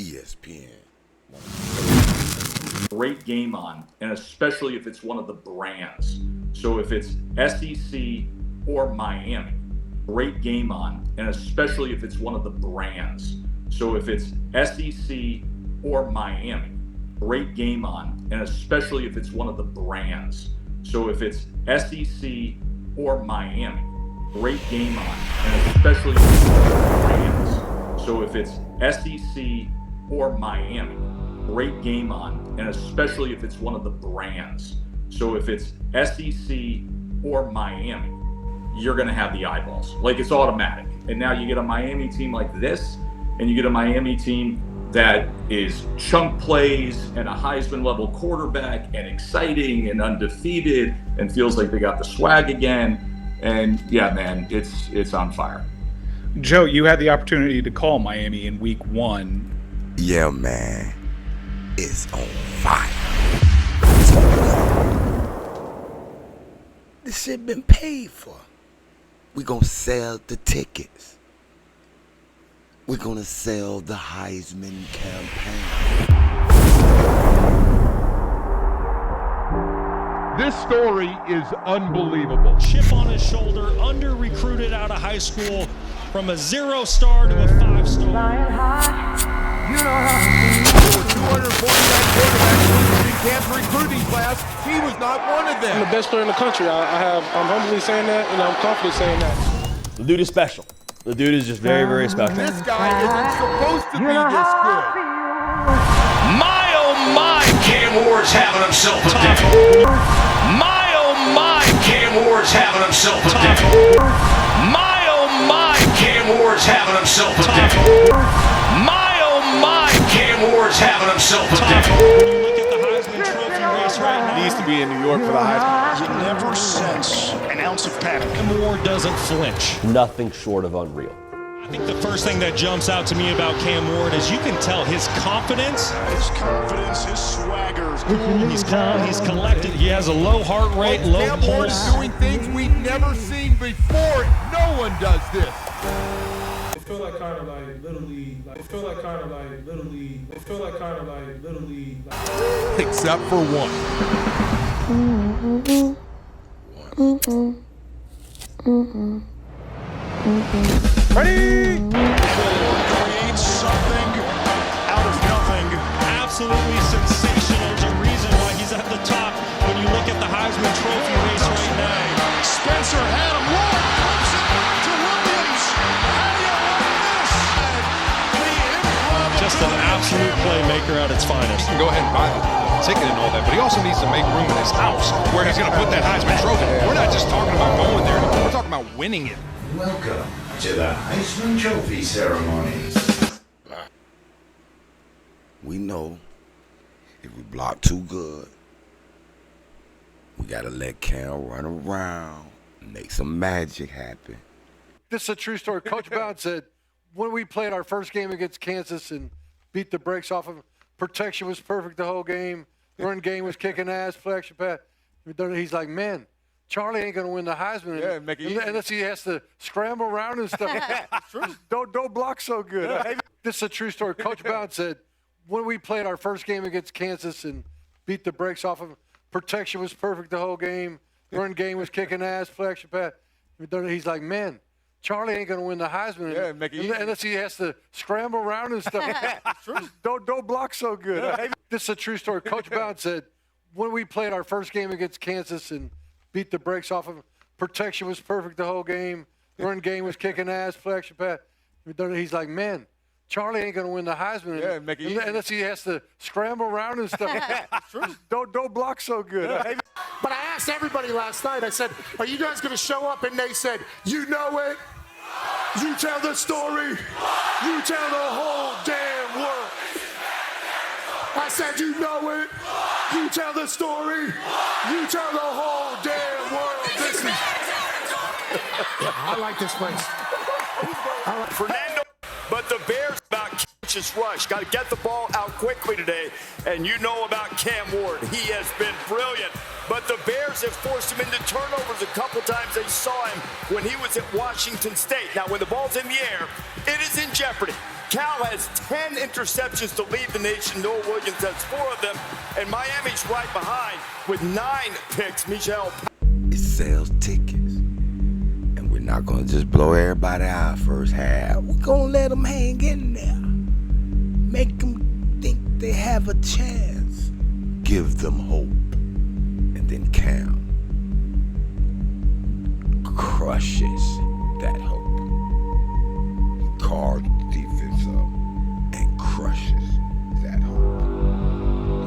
ESPN. Great game on, and especially if it's one of the brands. So if it's SEC or Miami, great game on, and especially if it's one of the brands. So if it's SEC or Miami, great game on, and especially if it's one of the brands. So if it's SEC or Miami, great game on, and especially if it's one of the brands. So if it's SEC or Miami, great game on, and especially if it's one of the brands. So if it's SEC or Miami, you're going to have the eyeballs. Like, it's automatic. And now you get a Miami team like this, and you get a Miami team that is chunk plays and a Heisman level quarterback and exciting and undefeated and feels like they got the swag again. And yeah, man, it's on fire. Joe, you had the opportunity to call Miami in week 1. Yeah, man. It's on fire. This shit been paid for. We gonna sell the tickets. We're gonna sell the Heisman campaign. This story is unbelievable. Chip on his shoulder, under-recruited out of high school, from a 0-star to a 5-star. You know how there were 249 quarterbacks in the camp's recruiting class. He was not one of them. I'm the best player in the country. I'm humbly saying that, and I'm confident saying that. The dude is special. The dude is just very, very special. This guy isn't supposed to be this good. My, oh my, Cam Ward's having himself a day. My, oh my, Cam Ward's having himself a day. My, oh my, Cam Ward's having himself a day. My, oh my, Cam Ward's having himself a day. When you look at the Heisman Trophy race right now, He needs to be in New York for the Heisman. You never sense an ounce of panic. Cam Ward doesn't flinch. Nothing short of unreal. I think the first thing that jumps out to me about Cam Ward is you can tell his confidence. His confidence, his swagger. He's calm, he's collected. He has a low heart rate, low Cam Ward is pulse. doing things we've never seen before. No one does this. It feel like kind of like Little League. It feel like kind of like Little League. It feel like kind of like Little League. Except for one. Ready? Creates something out of nothing. Absolutely sensational. There's a reason why he's at the top when you look at the Heisman Trophy race right now. Spencer had him. Ward flips it to Williams. How do you like this? Just an absolute playmaker at its finest. Go ahead and buy the ticket and all that, but he also needs to make room in his house where he's going to put that Heisman Trophy. We're not just talking about going there anymore. We're talking about winning it. Welcome to the Heisman Trophy ceremony. We know if we block too good, we gotta let Cam run around and make some magic happen. This is a true story. Coach Bowden said, when we played our first game against Kansas and beat the brakes off of them, protection was perfect the whole game. Run game was kicking ass, flexion pass. He's like, man, Charlie ain't going to win the Heisman. Yeah, make it easy. Unless he has to scramble around and stuff. Don't block so good. Yeah. This is a true story. Coach Bowden said, when we played our first game against Kansas and beat the brakes off of them, protection was perfect the whole game. Run game was kicking ass, flexion pass. He's like, man, Charlie ain't going to win the Heisman. Yeah, make it easy. Unless he has to scramble around and stuff. Don't block so good. Yeah. This is a true story. Coach Bowden said, when we played our first game against Kansas and beat the brakes off of them, protection was perfect the whole game. Run game was kicking ass, flexion pass. He's like, man, Charlie ain't going to win the Heisman. Yeah, make it easy. Unless he has to scramble around and stuff. Don't block so good. Yeah. But I asked everybody last night, I said, are you guys going to show up? And they said, you know it. You tell the story. You tell the whole damn world. I said, you know it. You tell the story. You tell the whole damn world. This is. I like this place. Fernando, but the Bears about contentious rush. Got to get the ball out quickly today. And you know about Cam Ward. He has been brilliant. But the Bears have forced him into turnovers a couple times. They saw him when he was at Washington State. Now, when the ball's in the air, it is in jeopardy. Cal has 10 interceptions to lead the nation. Noah Williams has 4 of them. And Miami's right behind with 9 picks. Michelle. It sells tickets. And we're not going to just blow everybody out first half. We're going to let them hang in there. Make them think they have a chance. Give them hope. And then Cam crushes that hope. He carves the defense up and crushes that hope.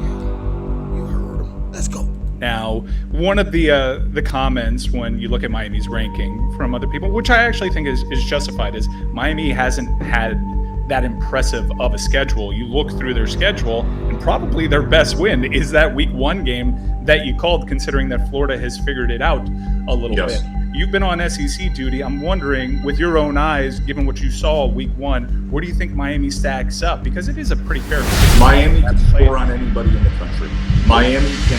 Yeah, you heard him. Let's go. Now, one of the comments when you look at Miami's ranking from other people, which I actually think is justified, is Miami hasn't had that impressive of a schedule. You look through their schedule, and probably their best win is that week 1 game that you called, considering that Florida has figured it out a little bit. You've been on SEC duty. I'm wondering, with your own eyes, given what you saw week 1, where do you think Miami stacks up? Because it is a pretty fair. Miami can score on anybody in the country. Miami can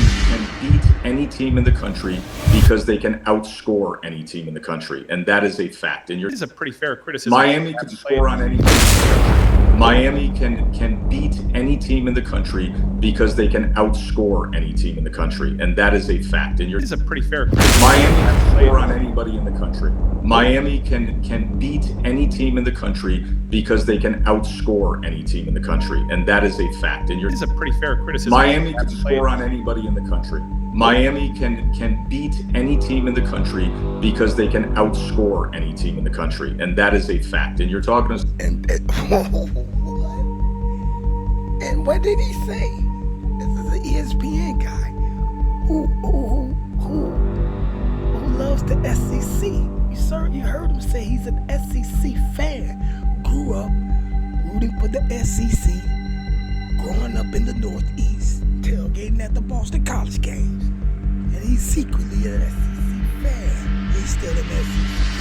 beat any team in the country because they can outscore any team in the country, and that is a fact. And it is a pretty fair criticism. Miami can score on anybody in the country. Miami can beat any team in the country because they can outscore any team in the country, and that is a fact. And it is a pretty fair criticism. Miami can score on anybody in the country. Miami can beat any team in the country because they can outscore any team in the country, and that is a fact. And it is a pretty fair criticism. Miami can score on anybody in the country. Miami can beat any team in the country because they can outscore any team in the country, and that is a fact. And you're talking to and what did he say? This is an ESPN guy who loves the SEC. You heard him say he's an SEC fan. Grew up rooting for the SEC. Growing up in the Northeast, tailgating at the Boston College games. And he's secretly an SEC fan. He's still an SEC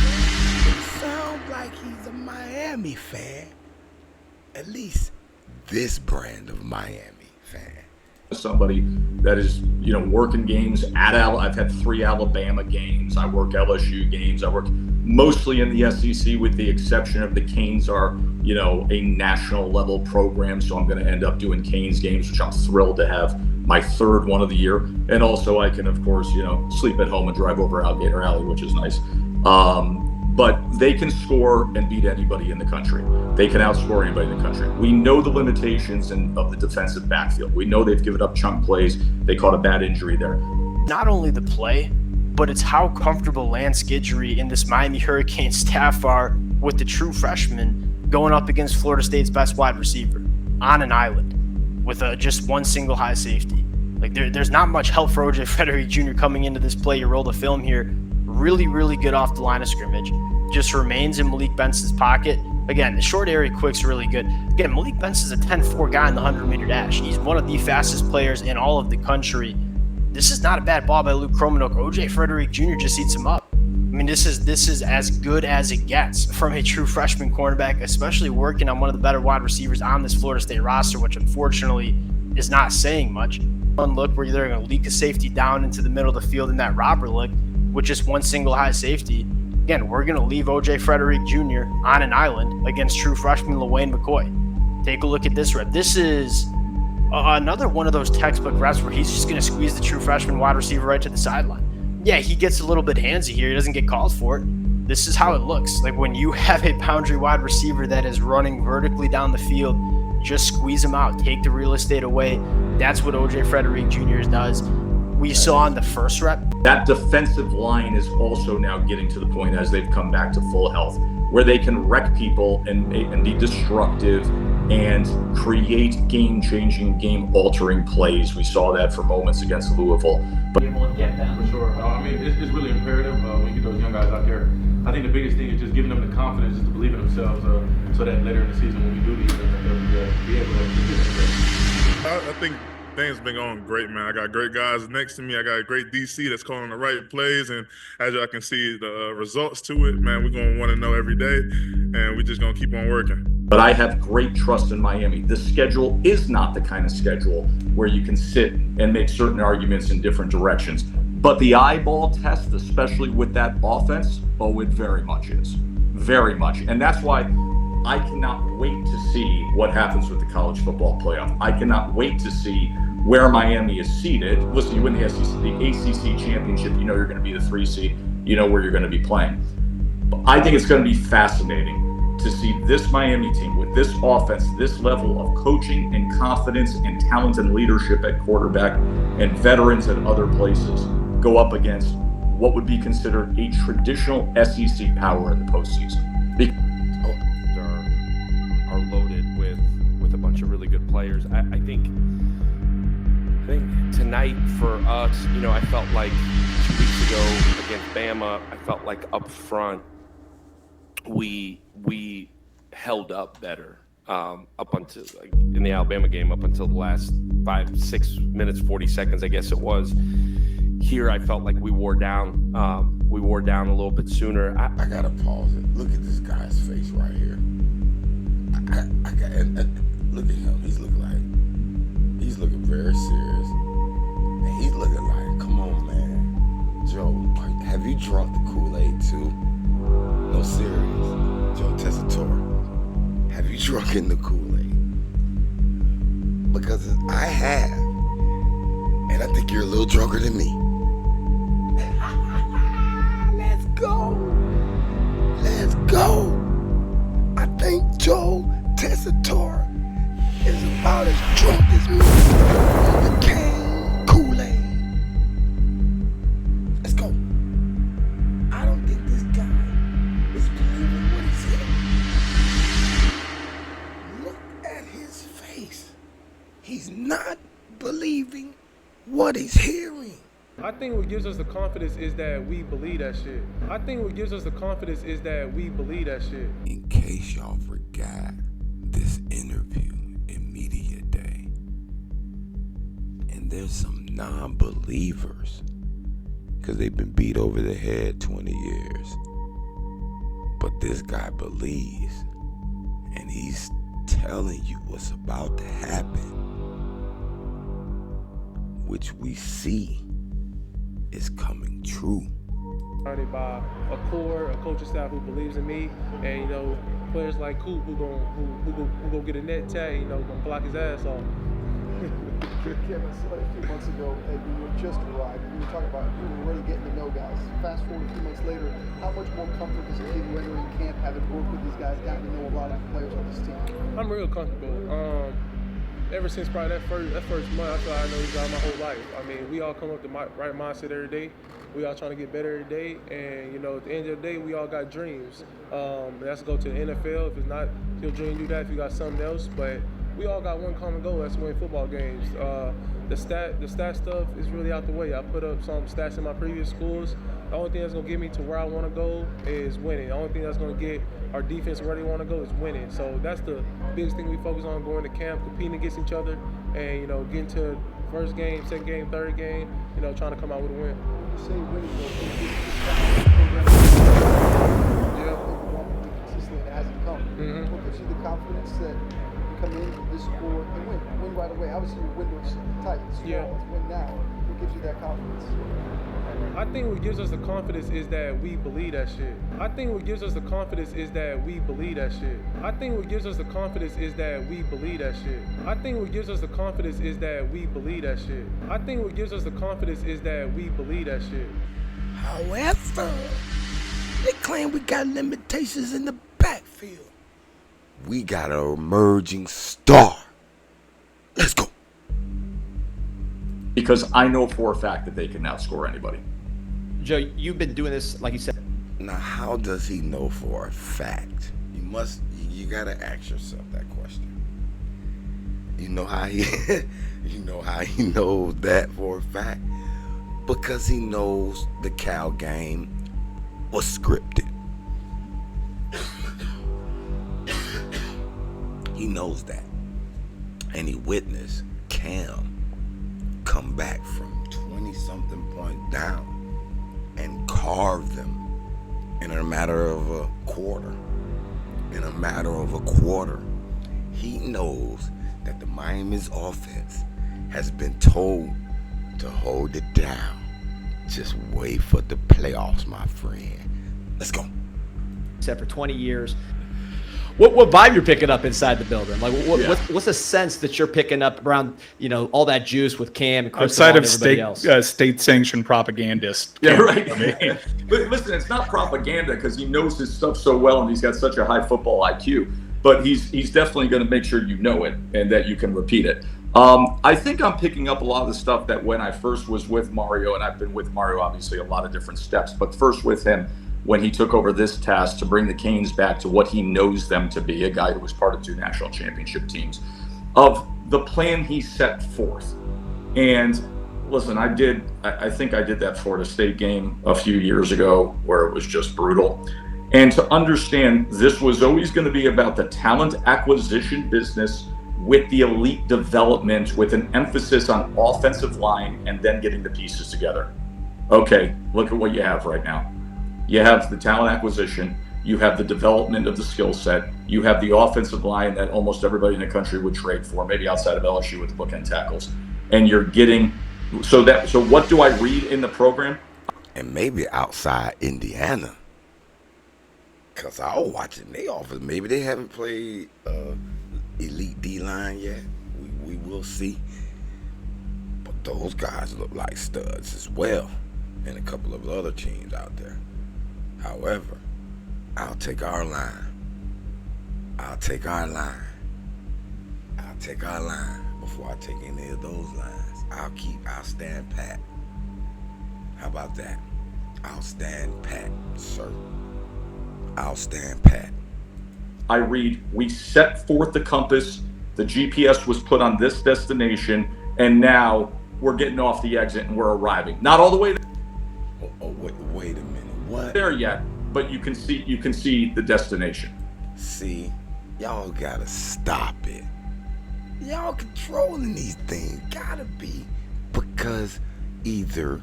fan. It sounds like he's a Miami fan. At least this brand of Miami fan. Somebody that is, working games at I've had 3 Alabama games. I work LSU games. I work mostly in the SEC, with the exception of the Canes are, a national level program. So I'm going to end up doing Canes games, which I'm thrilled to have my 3rd one of the year. And also I can, of course, sleep at home and drive over Alligator Alley, which is nice. But they can score and beat anybody in the country. They can outscore anybody in the country. We know the limitations of the defensive backfield. We know they've given up chunk plays. They caught a bad injury there. Not only the play, but it's how comfortable Lance Guidry and this Miami Hurricane staff are with the true freshman going up against Florida State's best wide receiver on an island with just one single high safety. Like there's not much help for OJ Frederick Jr. coming into this play. You roll the film here. Really, really good off the line of scrimmage. Just remains in Malik Benson's pocket. Again, the short area quick's really good. Again, Malik Benson's a 10-4 guy in the 100-meter dash. He's one of the fastest players in all of the country. This is not a bad ball by Luke Kromenhoek. OJ Frederick Jr. just eats him up. I mean, this is as good as it gets from a true freshman cornerback, especially working on one of the better wide receivers on this Florida State roster, which unfortunately is not saying much. One look where they're going to leak a safety down into the middle of the field in that robber look with just one single high safety. Again, we're going to leave OJ Frederick Jr. on an island against true freshman LaWayne McCoy. Take a look at this rep. This is another one of those textbook reps where he's just going to squeeze the true freshman wide receiver right to the sideline. Yeah, he gets a little bit handsy here. He doesn't get called for it. This is how it looks. Like when you have a boundary wide receiver that is running vertically down the field, just squeeze him out, take the real estate away. That's what OJ Frederick Jr. does. We saw on the first rep. That defensive line is also now getting to the point, as they've come back to full health, where they can wreck people and be destructive and create game-changing, game-altering plays. We saw that for moments against Louisville. But for sure. I mean, it's really imperative when you get those young guys out there. I think the biggest thing is just giving them the confidence just to believe in themselves, so that later in the season when we do these things, they'll be able to do it. I think things have been going great, man. I got great guys next to me. I got a great DC that's calling the right plays, and as y'all can see the results to it, man, we're going to want to know every day, and we're just going to keep on working. But I have great trust in Miami. The schedule is not the kind of schedule where you can sit and make certain arguments in different directions. But the eyeball test, especially with that offense, oh, it very much is. Very much. And that's why I cannot wait to see what happens with the college football playoff. I cannot wait to see where Miami is seated. Listen, you win the ACC championship, you know you're going to be the 3 seed. You know where you're going to be playing. But I think it's going to be fascinating to see this Miami team with this offense, this level of coaching and confidence and talent and leadership at quarterback and veterans at other places go up against what would be considered a traditional SEC power in the postseason. Are loaded with a bunch of really good players. I think tonight for us, you know, I felt like 2 weeks ago against Bama, I felt like up front we held up better up until in the Alabama game, up until the last 5-6 minutes 40 seconds, I guess it was. Here I felt like we wore down a little bit sooner. I gotta pause it. Look at this guy's face right here. Look at him. He's looking very serious. And he's looking like, come on, man. Joe, have you drunk the Kool-Aid too? No, serious. Joe Tessitore, have you drunken the Kool-Aid? Because I have. And I think you're a little drunker than me. Let's go. Let's go. I think Joe Tessitore is about as drunk as me on the cane Kool-Aid. Let's go. I don't think this guy is believing what he's hearing. Look at his face. He's not believing what he's hearing. I think what gives us the confidence is that we believe that shit. I think what gives us the confidence is that we believe that shit. In case y'all forgot, this interview in Media Day, and there's some non-believers, because they've been beat over the head 20 years. But this guy believes, and he's telling you what's about to happen, which we see is coming true. Surrounded by a core, a coaching staff who believes in me, and you know, players like Coop who go get a net tag, you know, gonna block his ass off. Kevin, a few months ago, you were just arrived. You were talking about you were already getting to know guys. Fast forward a few months later, how much more comfort does it give you entering camp, having worked with these guys, gotten to know a lot of the players on this team? I'm real comfortable. Ever since probably that first month, I feel like I know these guys my whole life. I mean, we all come up with the right mindset every day. We all trying to get better every day, and you know, at the end of the day, we all got dreams. That's to go to the NFL. If it's not your dream, do that. If you got something else, but we all got one common goal. That's to win football games. The stat stuff is really out the way. I put up some stats in my previous schools. The only thing that's gonna get me to where I want to go is winning. The only thing that's gonna get our defense where they want to go is winning. So that's the biggest thing we focus on going to camp, competing against each other, and you know, getting to first game, second game, third game. You know, trying to come out with a win. You say winning, consistently, it hasn't come. What gives you the confidence that you come in this score and win right away? Obviously, your window's tight. It's small. Let's win now. What gives you that confidence? I think what gives us the confidence is that we believe that shit. I think what gives us the confidence is that we believe that shit. I think what gives us the confidence is that we believe that shit. I think what gives us the confidence is that we believe that shit. I think what gives us the confidence is that we believe that shit. However, they claim we got limitations in the backfield. We got an emerging star. Let's go. Because I know for a fact that they can outscore anybody. Joe, you've been doing this, like you said. Now, how does he know for a fact? You gotta ask yourself that question. You know how he knows that for a fact? Because he knows the Cal game was scripted. He knows that. And he witnessed Cam come back from 20-something points down and carve them in a matter of a quarter. In a matter of a quarter, he knows that the Miami's offense has been told to hold it down. Just wait for the playoffs, my friend. Let's go. Except for 20 years. What vibe you're picking up inside the building? Like, what's the sense that you're picking up around, all that juice with Cam and Chris outside and of everybody else? state-sanctioned propagandist? Yeah, right. But listen, it's not propaganda because he knows his stuff so well and he's got such a high football IQ. But he's definitely going to make sure you know it and that you can repeat it. I think I'm picking up a lot of the stuff that when I first was with Mario, and I've been with Mario obviously a lot of different steps, but first with him, when he took over this task to bring the Canes back to what he knows them to be, a guy who was part of 2 national championship teams, of the plan he set forth. And listen, I think I did that Florida State game a few years ago where it was just brutal. And to understand this was always going to be about the talent acquisition business with the elite development with an emphasis on offensive line and then getting the pieces together. Okay, look at what you have right now. You have the talent acquisition, you have the development of the skill set, you have the offensive line that almost everybody in the country would trade for, maybe outside of LSU with the bookend tackles. And you're getting so what do I read in the program? And maybe outside Indiana. Cause I was watching their offense. Maybe they haven't played elite D-line yet. We will see. But those guys look like studs as well. And a couple of other teams out there. However, I'll take our line. I'll take our line before I take any of those lines. I'll stand pat. How about that? I'll stand pat, sir. I'll stand pat. I read, we set forth the compass, the GPS was put on this destination, and now we're getting off the exit and we're arriving. Not all the way there. Wait a minute. What? There yet, but you can see the destination. See, y'all gotta stop it. Y'all controlling these things gotta be because either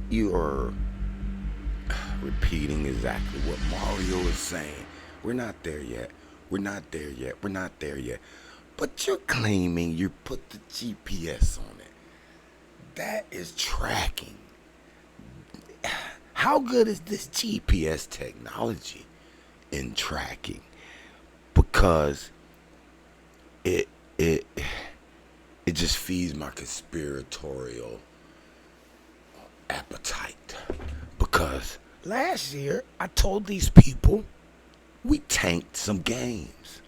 you're repeating exactly what Mario is saying. We're not there yet. We're not there yet. We're not there yet. But you're claiming you put the GPS on it. That is tracking. How good is this GPS technology in tracking? Because it just feeds my conspiratorial appetite. Because last year I told these people we tanked some games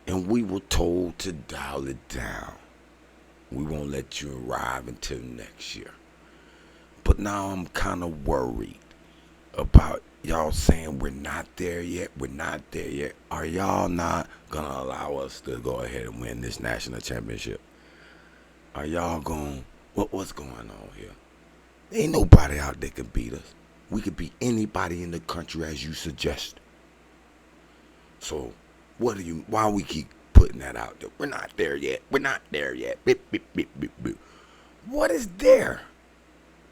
and we were told to dial it down. We won't let you arrive until next year. But now I'm kind of worried about y'all saying we're not there yet. We're not there yet. Are y'all not going to allow us to go ahead and win this national championship? Are y'all going, what's going on here? Ain't nobody out there can beat us. We could beat anybody in the country as you suggest. So why we keep putting that out there? We're not there yet. We're not there yet. Beep, beep, beep, beep, beep. What is there?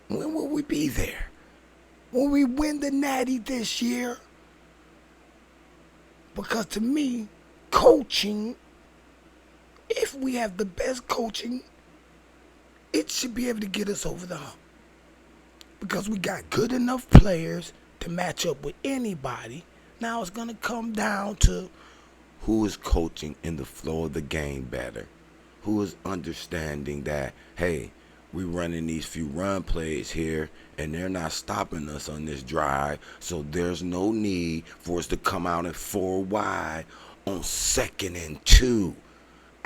When will we be there? Will we win the Natty this year? Because to me, coaching, if we have the best coaching, it should be able to get us over the hump. Because we got good enough players to match up with anybody. Now it's going to come down to who is coaching in the flow of the game better. Who is understanding that, hey, we running these few run plays here, and they're not stopping us on this drive, so there's no need for us to come out at 4 wide on 2nd and 2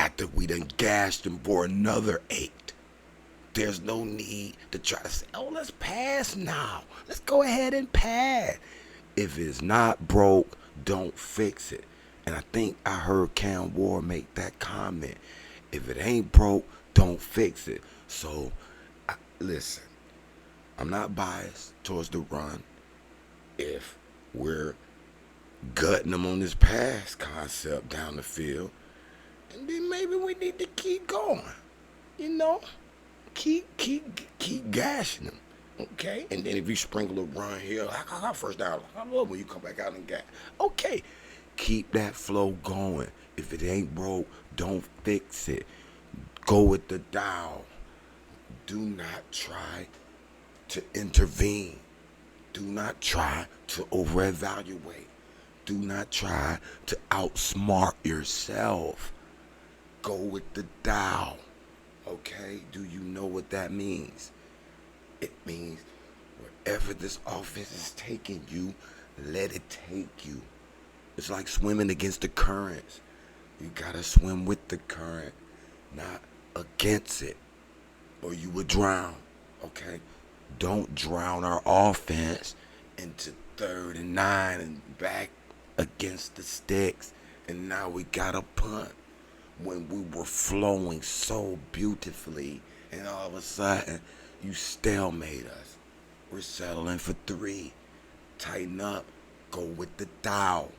after we done gashed them for another 8. There's no need to try to say, oh, let's pass now. Let's go ahead and pass. If it's not broke, don't fix it. And I think I heard Cam Ward make that comment. If it ain't broke, don't fix it. So, listen, I'm not biased towards the run. If we're gutting them on this pass concept down the field, and then maybe we need to keep going. You know, keep gashing him. Okay, and then if you sprinkle a run here, like I got first down. I love when you come back out and gas. Okay, keep that flow going. If it ain't broke, don't fix it. Go with the dial. Do not try to intervene. Do not try to over-evaluate. Do not try to outsmart yourself. Go with the dial. Okay? Do you know what that means? It means wherever this offense is taking you, let it take you. It's like swimming against the currents. You gotta swim with the current, not against it, or you would drown. Okay? Don't drown our offense into 3rd and 9 and back against the sticks, and now we gotta punt when we were flowing so beautifully, and all of a sudden you stalemate us. We're settling for 3. Tighten up. Go with the dial.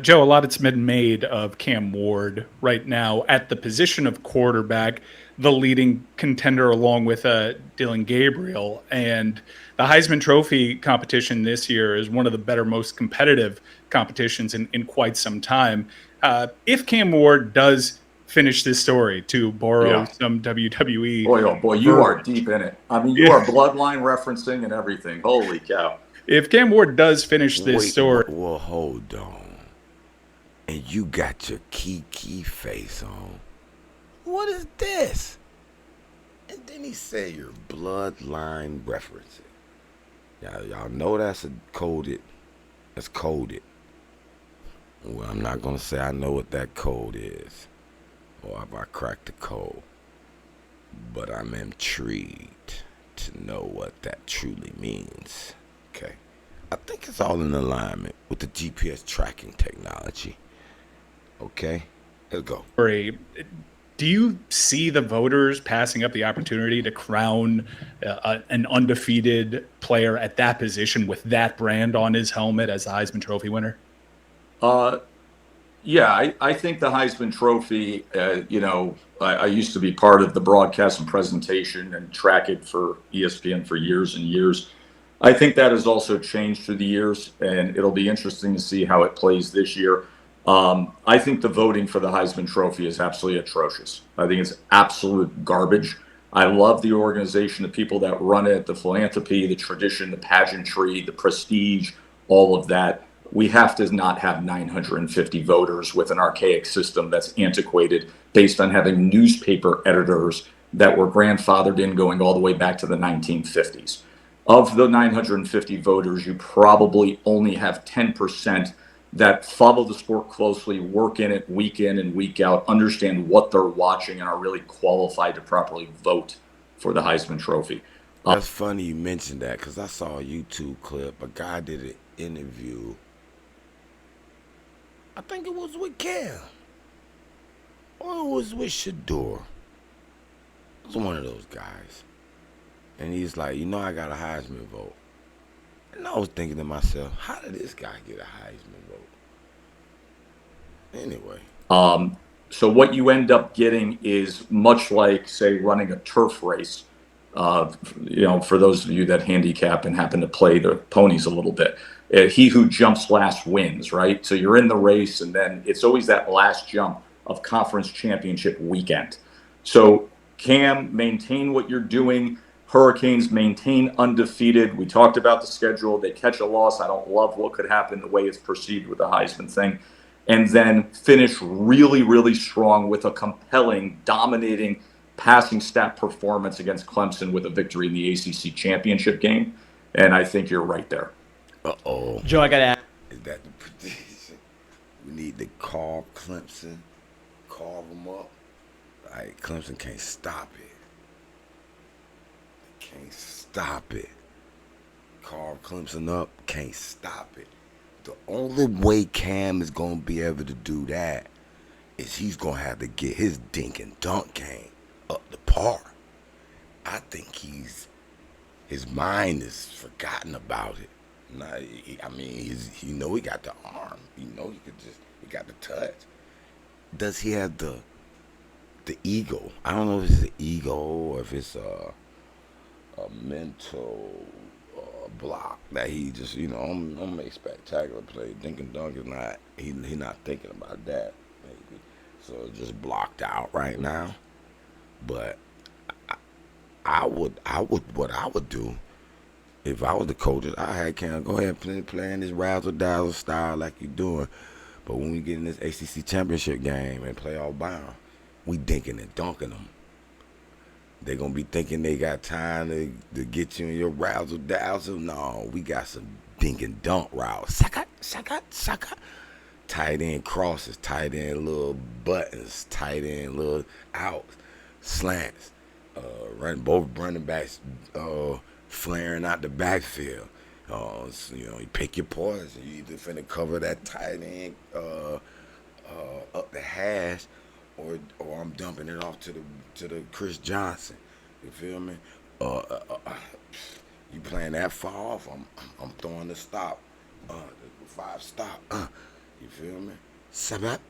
Joe, a lot has been made of Cam Ward right now at the position of quarterback, the leading contender along with Dylan Gabriel. And the Heisman Trophy competition this year is one of the better, most competitive competitions in quite some time. If Cam Ward does finish this story, to borrow some WWE. Boy, oh boy, you are deep in it. I mean, you are bloodline referencing and everything. Holy cow. If Cam Ward does finish this story. Well, hold on. And you got your Kiki face on. What is this? And then he said your bloodline referencing. Y'all know that's coded. That's coded. Well, I'm not going to say I know what that code is, or have I cracked the code, but I'm intrigued to know what that truly means. Okay. I think it's all in alignment with the GPS tracking technology. Okay, let's go. Do you see the voters passing up the opportunity to crown an undefeated player at that position with that brand on his helmet as the Heisman Trophy winner? Yeah, I think the Heisman Trophy, I used to be part of the broadcast and presentation and track it for ESPN for years and years. I think that has also changed through the years, and it'll be interesting to see how it plays this year. I think the voting for the Heisman Trophy is absolutely atrocious. I think it's absolute garbage. I love the organization, the people that run it, the philanthropy, the tradition, the pageantry, the prestige, all of that. We have to not have 950 voters with an archaic system that's antiquated based on having newspaper editors that were grandfathered in going all the way back to the 1950s. Of the 950 voters, you probably only have 10% that follow the sport closely, work in it week in and week out, understand what they're watching, and are really qualified to properly vote for the Heisman Trophy. That's funny you mentioned that, because I saw a YouTube clip. A guy did an interview. I think it was with Cam. Or it was with Shador. It was one of those guys. And he's like, I got a Heisman vote. And I was thinking to myself, how did this guy get a Heisman vote? Anyway. So what you end up getting is much like, say, running a turf race. For those of you that handicap and happen to play the ponies a little bit, he who jumps last wins, right? So you're in the race, and then it's always that last jump of conference championship weekend. So Cam, maintain what you're doing. Hurricanes maintain undefeated. We talked about the schedule. They catch a loss. I don't love what could happen the way it's perceived with the Heisman thing. And then finish really, really strong with a compelling, dominating passing stat performance against Clemson with a victory in the ACC championship game. And I think you're right there. Uh-oh. Joe, I got to ask. Is that the prediction? We need to carve Clemson, carve them up. Like, Clemson can't stop it. Can't stop it. Carve Clemson up, can't stop it. The only way Cam is going to be able to do that is he's going to have to get his dink and dunk game up to par. I think his mind is forgotten about it. He got the arm. He got the touch. Does he have the the ego. I don't know if it's the ego or if it's a mental block that he just, you know, I'm gonna make spectacular play. Dink and dunk is not, he not thinking about that, maybe. So it's just blocked out right now. But what I would do if I was the coach, I had Cam go ahead and play in this razzle dazzle style like you're doing. But when we get in this ACC championship game and play all bound, we dinking and dunking them. They're going to be thinking they got time to get you in your razzle dazzle. No, we got some dink and dunk routes. Sucker. Tight end crosses, tight end little buttons, tight end little outs, slants. Both running backs flaring out the backfield. So, you know, you pick your poison. You either finna cover that tight end up the hash, or I'm dumping it off to the Chris Johnson. You feel me? You playing that far off? I'm throwing the stop, the 5 stop. You feel me? Sabat.